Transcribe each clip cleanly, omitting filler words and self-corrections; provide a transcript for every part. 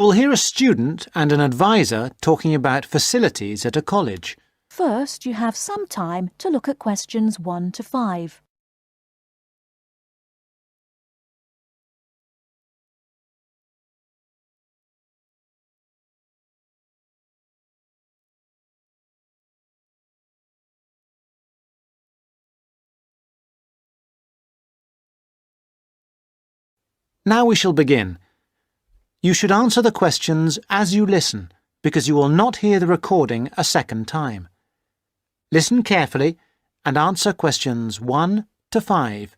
will hear a student and an advisor talking about facilities at a college. First, you have some time to look at questions 1 to 5. Now we shall begin. You should answer the questions as you listen, because you will not hear the recording a second time. Listen carefully and answer questions 1 to 5.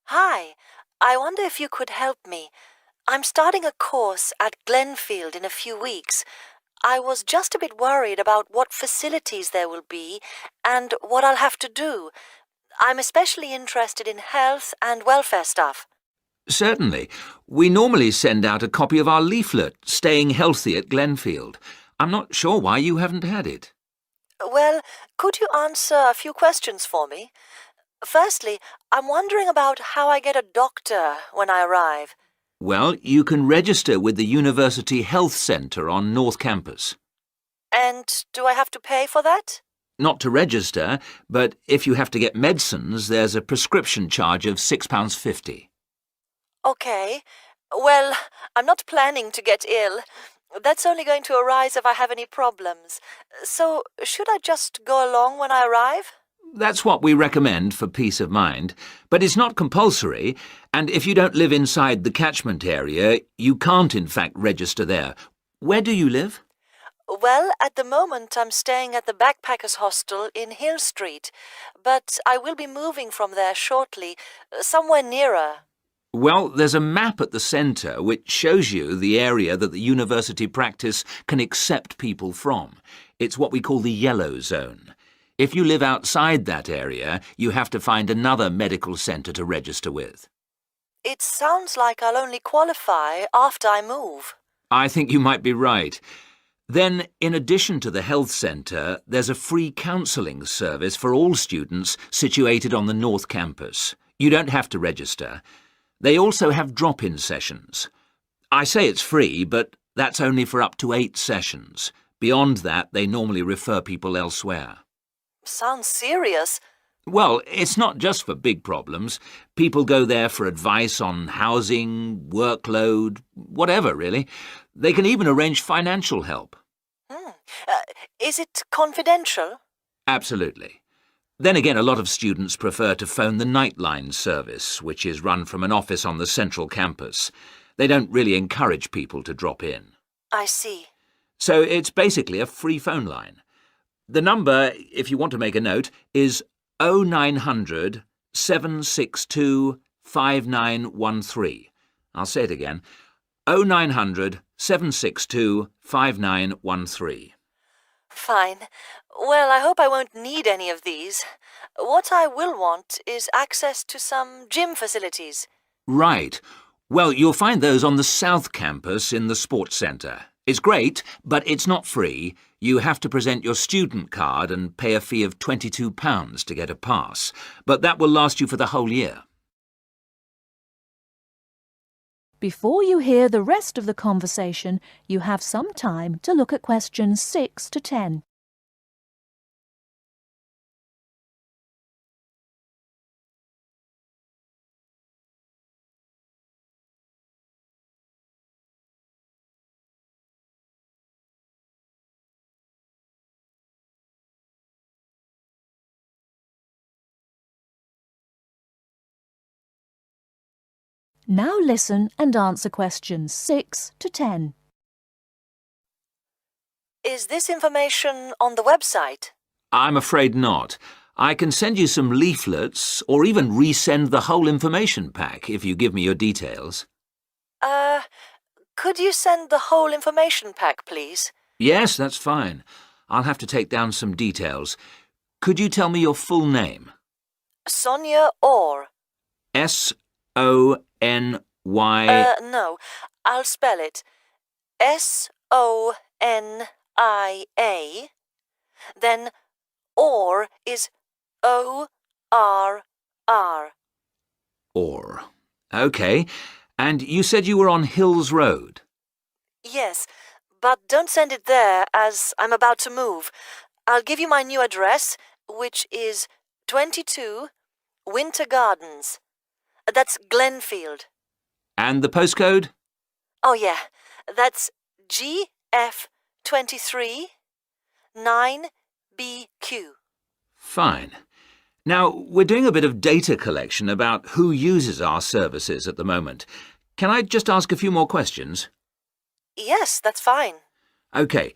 Hi, I wonder if you could help me. I'm starting a course at Glenfield in a few weeks. I was just a bit worried about what facilities there will be and what I'll have to do. I'm especially interested in health and welfare stuff. Certainly. We normally send out a copy of our leaflet, Staying Healthy at Glenfield. I'm not sure why you haven't had it. Well, could you answer a few questions for me? Firstly, I'm wondering about how I get a doctor when I arrive. Well, you can register with the University Health Centre on North Campus. And do I have to pay for that? Not to register, but if you have to get medicines, there's a prescription charge of £6.50. Okay. Well, I'm not planning to get ill. That's only going to arise if I have any problems. So, should I just go along when I arrive? That's what we recommend for peace of mind, but it's not compulsory, and if you don't live inside the catchment area, you can't in fact register there. Where do you live? Well, at the moment I'm staying at the Backpackers Hostel in Hill Street, but I will be moving from there shortly, somewhere nearer. Well, there's a map at the centre which shows you the area that the university practice can accept people from. It's what we call the yellow zone. If you live outside that area, you have to find another medical centre to register with. It sounds like I'll only qualify after I move. I think you might be right. Then, in addition to the health centre, there's a free counselling service for all students situated on the North Campus. You don't have to register. They also have drop-in sessions. I say it's free, but that's only for up to 8 sessions. Beyond that, they normally refer people elsewhere. Sounds serious. Well, it's not just for big problems. People go there for advice on housing, workload, whatever, really. They can even arrange financial help. Is it confidential? Absolutely. Then again, a lot of students prefer to phone the Nightline service, which is run from an office on the central campus. They don't really encourage people to drop in. I see. So it's basically a free phone line. The number, if you want to make a note, is 0900 762 5913. I'll say it again. 0900 762 5913. Fine. Well, I hope I won't need any of these. What I will want is access to some gym facilities. Right. Well, you'll find those on the South Campus in the Sports Centre. It's great, but it's not free. You have to present your student card and pay a fee of £22 to get a pass. But that will last you for the whole year. Before you hear the rest of the conversation, you have some time to look at questions 6 to 10. Now listen and answer questions 6 to 10. Is this information on the website? I'm afraid not. I can send you some leaflets or even resend the whole information pack if you give me your details. Could you send the whole information pack, please? Yes, that's fine. I'll have to take down some details. Could you tell me your full name? Sonia Orr. S-O-N-Y... No, I'll spell it. S-O-N-I-A. Then Orr is O-R-R. Orr. OK. And you said you were on Hills Road? Yes, but don't send it there as I'm about to move. I'll give you my new address, which is 22 Winter Gardens. That's Glenfield. And the postcode? Oh, yeah, that's GF23 9BQ. Fine. Now, we're doing a bit of data collection about who uses our services at the moment. Can I just ask a few more questions? Yes, that's fine. OK.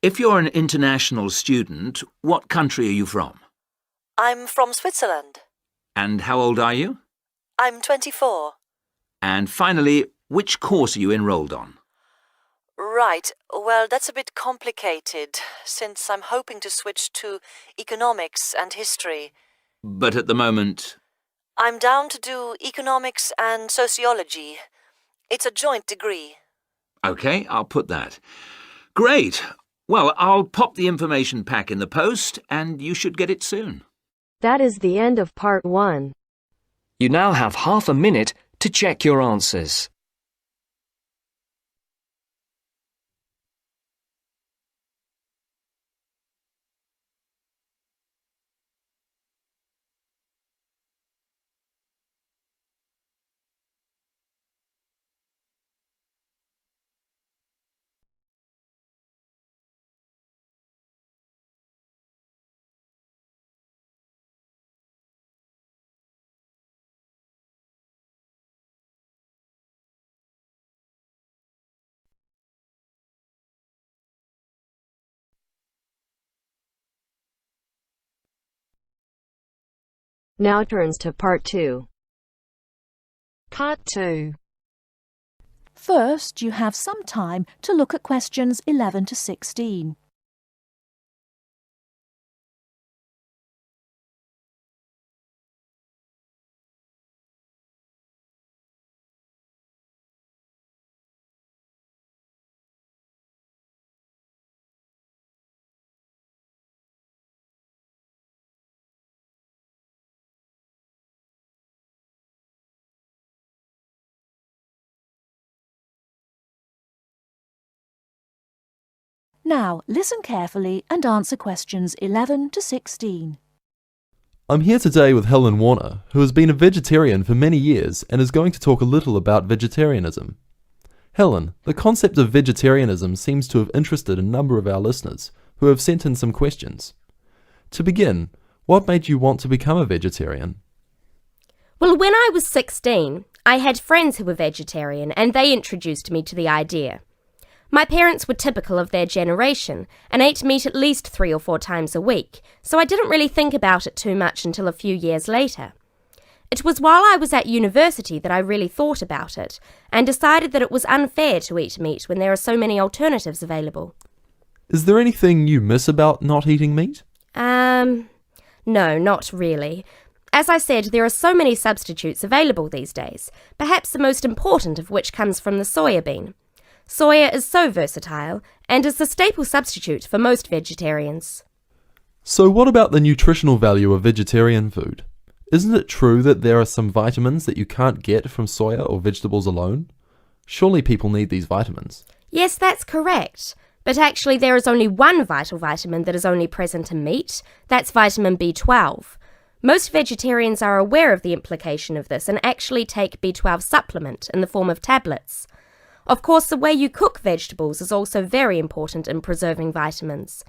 If you're an international student, what country are you from? I'm from Switzerland. And how old are you? I'm 24. And finally, which course are you enrolled on? Right, well, that's a bit complicated, since I'm hoping to switch to economics and history. But at the moment... I'm down to do economics and sociology. It's a joint degree. OK, I'll put that. Great. Well, I'll pop the information pack in the post, and you should get it soon. That is the end of part 1. You now have half a minute to check your answers. Now turns to part 2. Part 2. First, you have some time to look at questions 11 to 16. Now, listen carefully and answer questions 11 to 16. I'm here today with Helen Warner, who has been a vegetarian for many years and is going to talk a little about vegetarianism. Helen, the concept of vegetarianism seems to have interested a number of our listeners who have sent in some questions. To begin, what made you want to become a vegetarian? Well, when I was 16, I had friends who were vegetarian and they introduced me to the idea. My parents were typical of their generation and ate meat at least 3 or 4 times a week, so I didn't really think about it too much until a few years later. It was while I was at university that I really thought about it and decided that it was unfair to eat meat when there are so many alternatives available. Is there anything you miss about not eating meat? No, not really. As I said, there are so many substitutes available these days, perhaps the most important of which comes from the soya bean. Soya is so versatile and is the staple substitute for most vegetarians. So what about the nutritional value of vegetarian food? Isn't it true that there are some vitamins that you can't get from soya or vegetables alone? Surely people need these vitamins. Yes, that's correct. But actually there is only one vital vitamin that is only present in meat. That's vitamin B12. Most vegetarians are aware of the implication of this and actually take B12 supplement in the form of tablets. Of course, the way you cook vegetables is also very important in preserving vitamins.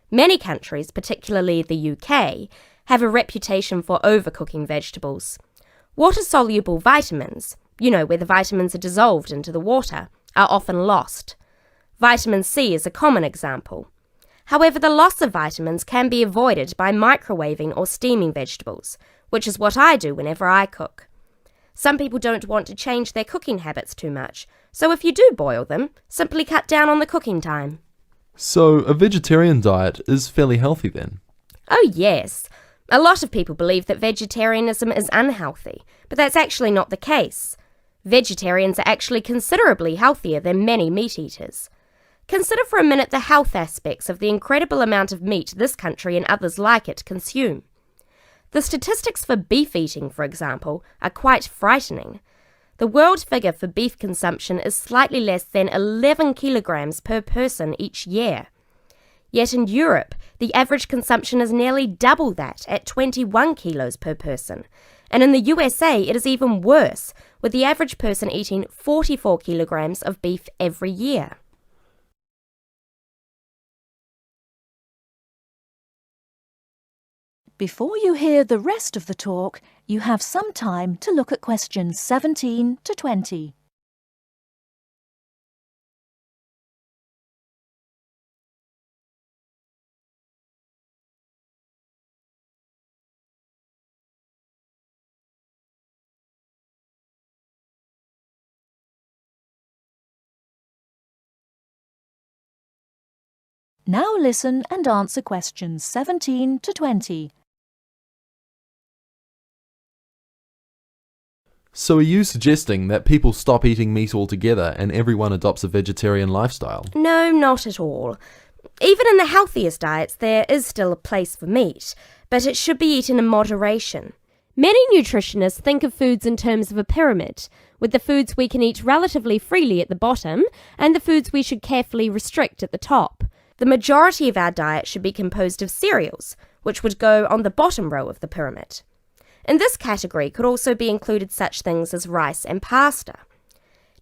Many countries, particularly the UK, have a reputation for overcooking vegetables. Water-soluble vitamins, where the vitamins are dissolved into the water, are often lost. Vitamin C is a common example. However, the loss of vitamins can be avoided by microwaving or steaming vegetables, which is what I do whenever I cook. Some people don't want to change their cooking habits too much, so if you do boil them, simply cut down on the cooking time. So a vegetarian diet is fairly healthy then? Oh yes. A lot of people believe that vegetarianism is unhealthy, but that's actually not the case. Vegetarians are actually considerably healthier than many meat eaters. Consider for a minute the health aspects of the incredible amount of meat this country and others like it consume. The statistics for beef eating, for example, are quite frightening. The world figure for beef consumption is slightly less than 11 kilograms per person each year. Yet in Europe, the average consumption is nearly double that, at 21 kilos per person. And in the USA, it is even worse, with the average person eating 44 kilograms of beef every year. Before you hear the rest of the talk, you have some time to look at questions 17 to 20. Now listen and answer questions 17 to 20. So are you suggesting that people stop eating meat altogether and everyone adopts a vegetarian lifestyle? No, not at all. Even in the healthiest diets, there is still a place for meat, but it should be eaten in moderation. Many nutritionists think of foods in terms of a pyramid, with the foods we can eat relatively freely at the bottom and the foods we should carefully restrict at the top. The majority of our diet should be composed of cereals, which would go on the bottom row of the pyramid. In this category could also be included such things as rice and pasta.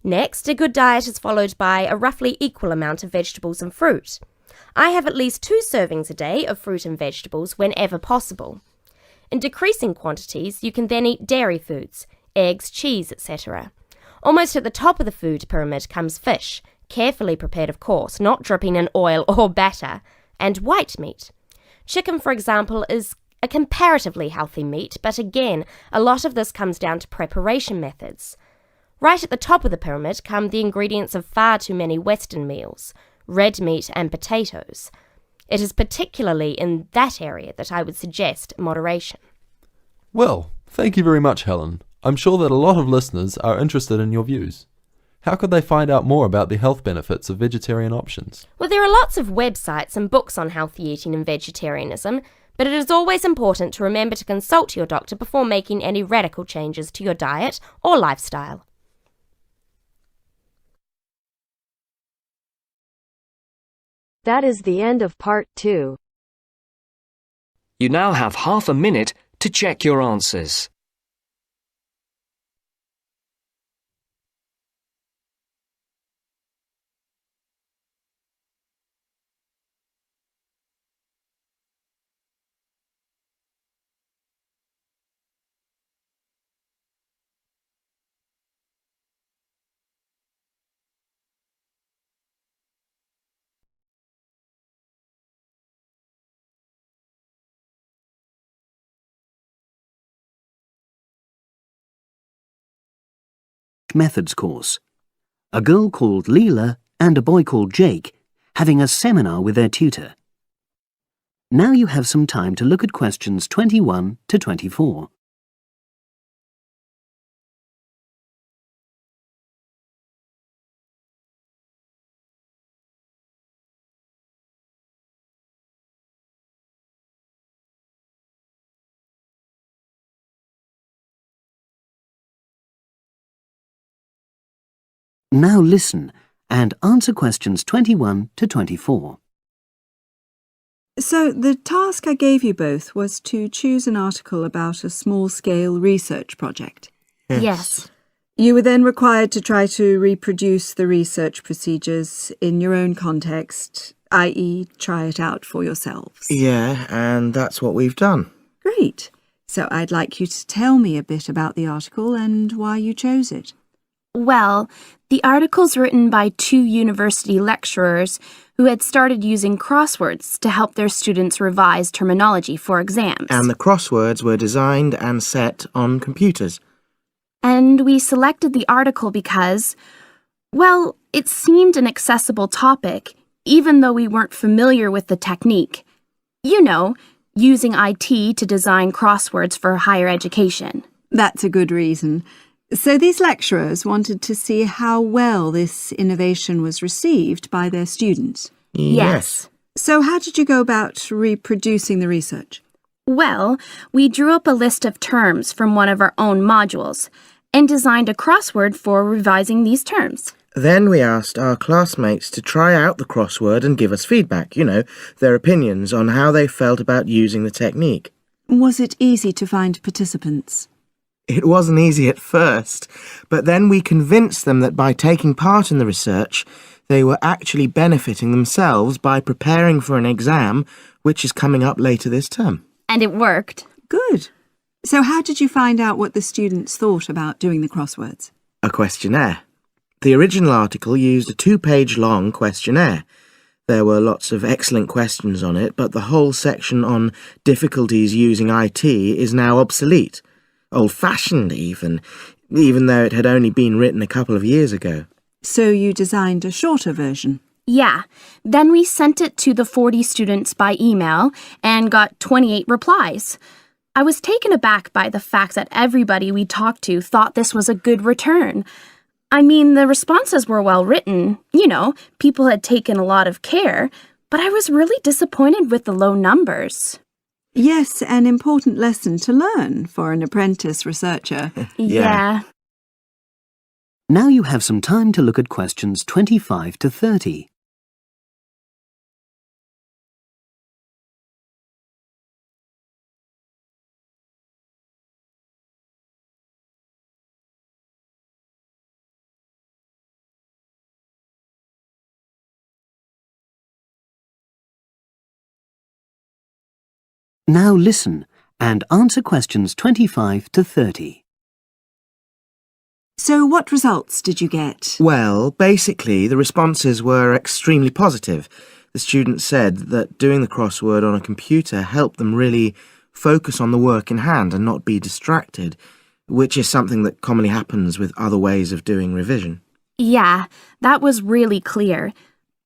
Next, a good diet is followed by a roughly equal amount of vegetables and fruit. I have at least 2 servings a day of fruit and vegetables whenever possible. In decreasing quantities, you can then eat dairy foods, eggs, cheese, etc. Almost at the top of the food pyramid comes fish, carefully prepared of course, not dripping in oil or batter, and white meat. Chicken, for example, is a comparatively healthy meat, but again, a lot of this comes down to preparation methods. Right at the top of the pyramid come the ingredients of far too many Western meals, red meat and potatoes. It is particularly in that area that I would suggest moderation. Well, thank you very much, Helen. I'm sure that a lot of listeners are interested in your views. How could they find out more about the health benefits of vegetarian options? Well, there are lots of websites and books on healthy eating and vegetarianism, but it is always important to remember to consult your doctor before making any radical changes to your diet or lifestyle. That is the end of part 2. You now have half a minute to check your answers. Methods course. A girl called Leela and a boy called Jake having a seminar with their tutor. Now you have some time to look at questions 21 to 24. Now listen and answer questions 21 to 24. So the task I gave you both was to choose an article about a small-scale research project. Yes. You were then required to try to reproduce the research procedures in your own context, i.e. try it out for yourselves. Yeah, and that's what we've done. Great. So I'd like you to tell me a bit about the article and why you chose it. Well, the article's written by 2 university lecturers who had started using crosswords to help their students revise terminology for exams. And the crosswords were designed and set on computers. And we selected the article because, well, it seemed an accessible topic, even though we weren't familiar with the technique. You know, using IT to design crosswords for higher education. That's a good reason. So these lecturers wanted to see how well this innovation was received by their students. Yes. So how did you go about reproducing the research? Well, we drew up a list of terms from one of our own modules, and designed a crossword for revising these terms. Then we asked our classmates to try out the crossword and give us feedback, their opinions on how they felt about using the technique. Was it easy to find participants? It wasn't easy at first, but then we convinced them that by taking part in the research, they were actually benefiting themselves by preparing for an exam which is coming up later this term. And it worked. Good. So how did you find out what the students thought about doing the crosswords? A questionnaire. The original article used a 2-page long questionnaire. There were lots of excellent questions on it, but the whole section on difficulties using IT is now obsolete. Old-fashioned even though it had only been written a couple of years ago. So you designed a shorter version? Yeah. Then we sent it to the 40 students by email and got 28 replies. I was taken aback by the fact that everybody we talked to thought this was a good return. I mean, the responses were well written. People had taken a lot of care, but I was really disappointed with the low numbers. Yes, an important lesson to learn for an apprentice researcher. Yeah. Now you have some time to look at questions 25 to 30. Now listen and answer questions 25 to 30. So what results did you get? Well, basically, the responses were extremely positive. The students said that doing the crossword on a computer helped them really focus on the work in hand and not be distracted, which is something that commonly happens with other ways of doing revision. Yeah, that was really clear.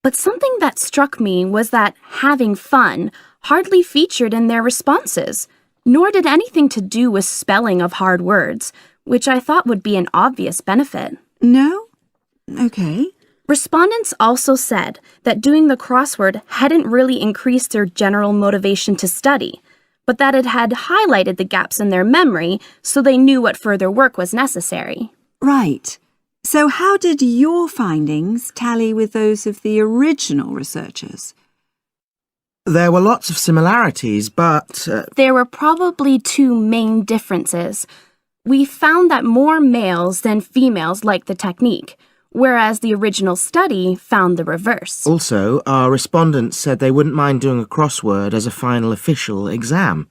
But something that struck me was that having fun hardly featured in their responses, nor did anything to do with spelling of hard words, which I thought would be an obvious benefit. No? Okay. Respondents also said that doing the crossword hadn't really increased their general motivation to study, but that it had highlighted the gaps in their memory so they knew what further work was necessary. Right. So how did your findings tally with those of the original researchers? There were lots of similarities, but... There were probably two main differences. We found that more males than females liked the technique, whereas the original study found the reverse. Also, our respondents said they wouldn't mind doing a crossword as a final official exam,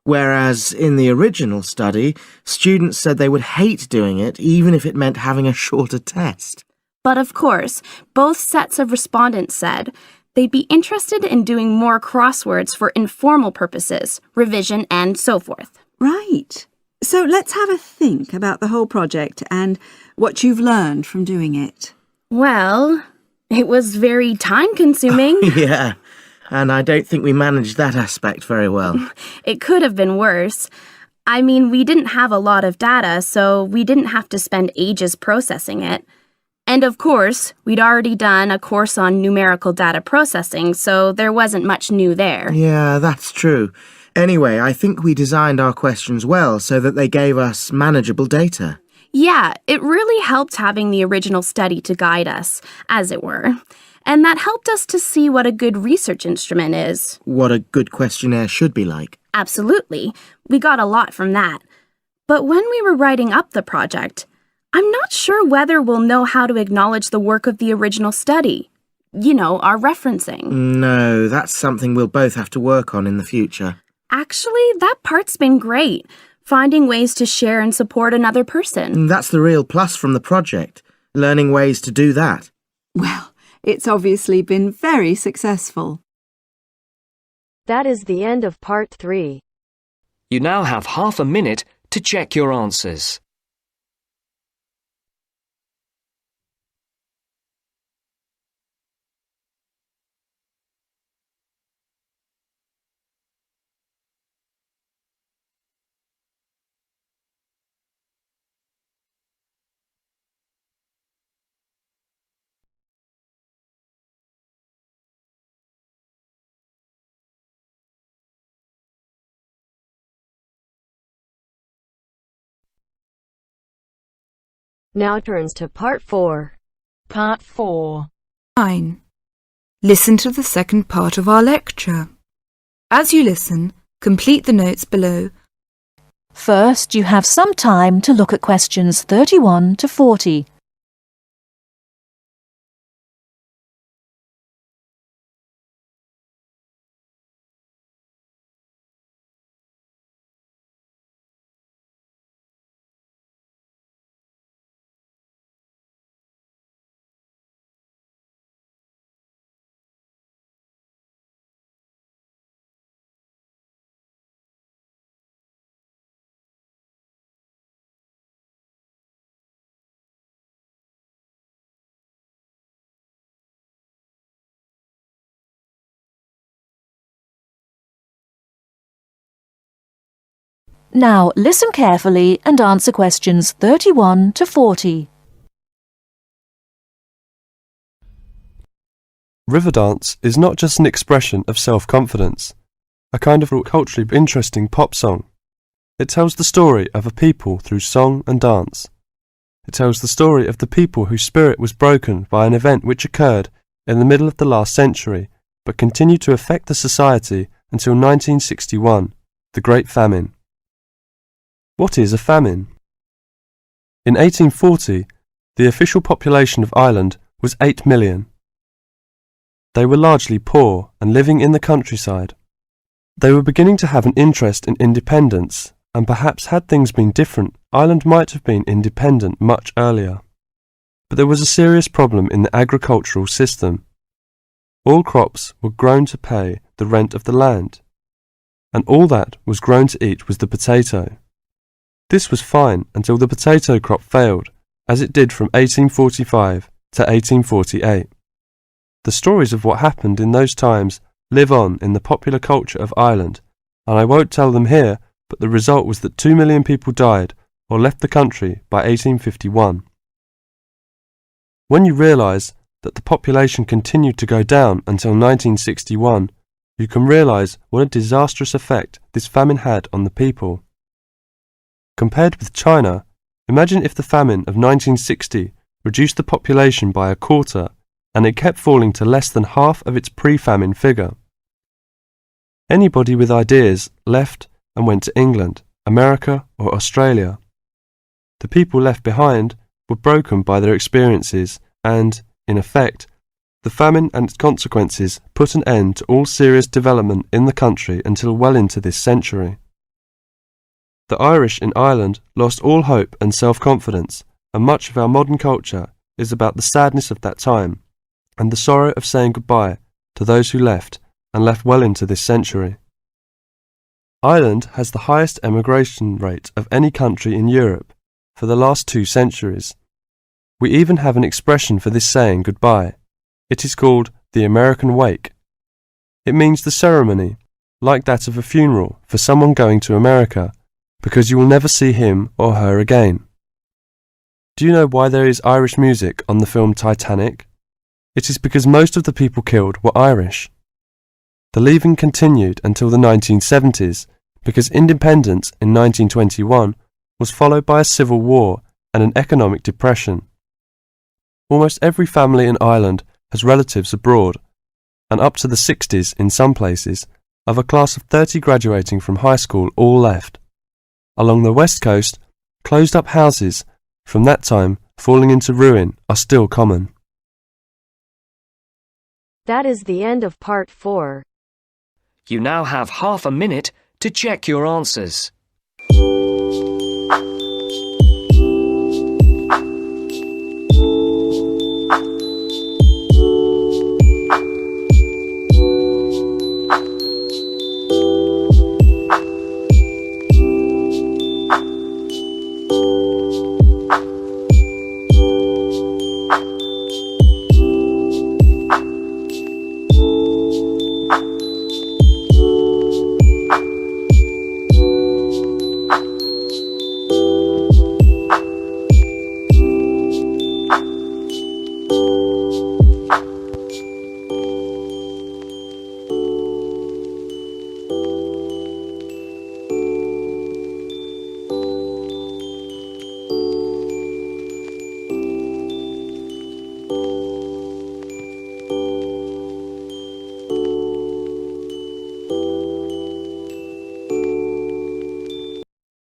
whereas in the original study, students said they would hate doing it even if it meant having a shorter test. But of course, both sets of respondents said they'd be interested in doing more crosswords for informal purposes, revision, and so forth. Right. So let's have a think about the whole project and what you've learned from doing it. Well, it was very time-consuming. Yeah, and I don't think we managed that aspect very well. It could have been worse. I mean, we didn't have a lot of data, so we didn't have to spend ages processing it. And of course, we'd already done a course on numerical data processing, so there wasn't much new there. Yeah, that's true. Anyway, I think we designed our questions well so that they gave us manageable data. Yeah, it really helped having the original study to guide us, as it were. And that helped us to see what a good research instrument is. What a good questionnaire should be like. Absolutely. We got a lot from that. But when we were writing up the project, I'm not sure whether we'll know how to acknowledge the work of the original study. Our referencing. No, that's something we'll both have to work on in the future. Actually, that part's been great. Finding ways to share and support another person. That's the real plus from the project, learning ways to do that. Well, it's obviously been very successful. That is the end of part 3. You now have half a minute to check your answers. Now turns to Part 4. Part 4. 9. Listen to the second part of our lecture. As you listen, complete the notes below. First, you have some time to look at questions 31 to 40. Now listen carefully and answer questions 31 to 40. River dance is not just an expression of self-confidence, a kind of culturally interesting pop song. It tells the story of a people through song and dance. It tells the story of the people whose spirit was broken by an event which occurred in the middle of the last century, but continued to affect the society until 1961, the Great Famine. What is a famine? In 1840, the official population of Ireland was 8 million. They were largely poor and living in the countryside. They were beginning to have an interest in independence, and perhaps had things been different, Ireland might have been independent much earlier. But there was a serious problem in the agricultural system. All crops were grown to pay the rent of the land, and all that was grown to eat was the potato. This was fine until the potato crop failed, as it did from 1845 to 1848. The stories of what happened in those times live on in the popular culture of Ireland, and I won't tell them here, but the result was that 2 million people died or left the country by 1851. When you realise that the population continued to go down until 1961, you can realise what a disastrous effect this famine had on the people. Compared with China, imagine if the famine of 1960 reduced the population by a quarter and it kept falling to less than half of its pre-famine figure. Anybody with ideas left and went to England, America or Australia. The people left behind were broken by their experiences and, in effect, the famine and its consequences put an end to all serious development in the country until well into this century. The Irish in Ireland lost all hope and self-confidence, and much of our modern culture is about the sadness of that time and the sorrow of saying goodbye to those who left and left well into this century. Ireland has the highest emigration rate of any country in Europe for the last 2 centuries. We even have an expression for this saying goodbye. It is called the American wake. It means the ceremony, like that of a funeral for someone going to America, because you will never see him or her again. Do you know why there is Irish music on the film Titanic? It is because most of the people killed were Irish. The leaving continued until the 1970s, because independence in 1921 was followed by a civil war and an economic depression. Almost every family in Ireland has relatives abroad, and up to the 60s in some places, of a class of 30 graduating from high school all left. Along the west coast, closed-up houses, from that time falling into ruin, are still common. That is the end of Part 4. You now have half a minute to check your answers.